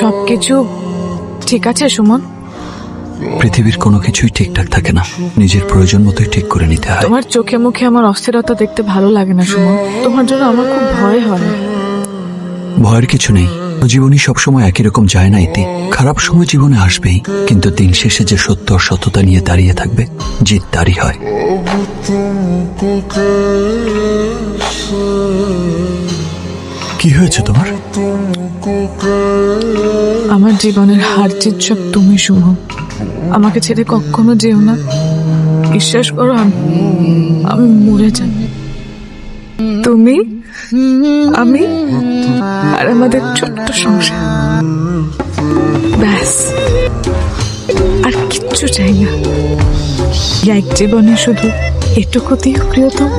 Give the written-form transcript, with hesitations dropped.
সবকিছু ঠিক আছে সুমন? পৃথিবীর কোনো কিছুই ঠিকঠাক থাকে না, নিজের প্রয়োজন মতোই ঠিক করে নিতে হয়। তোমার চোখে মুখে আমার অস্থিরতা দেখতে ভালো লাগে না সুমন। তোমার জন্য আমার খুব ভয় হয়। ভয়ের কিছু নেই, জীবনই সবসময় একই রকম যায় না ইতি। খারাপ সময় জীবনে আসবেই, কিন্তু দিন শেষে যে সত্য আর সততা নিয়ে দাঁড়িয়ে থাকবে, জিত তারই হয়। কি হয়েছে তোমার? আমার জীবনের হার জিত সব তুমি সুমন। আমাকে ছেড়ে কখনো যেও না, বিশ্বাস করো। আমি মরে যাব। তুমি, আমি আর আমাদের ছোট্ট সংসার, ব্যাস আর কিচ্ছু চাই না। এক জীবনে শুধু এটুকু দিও প্রিয়তম।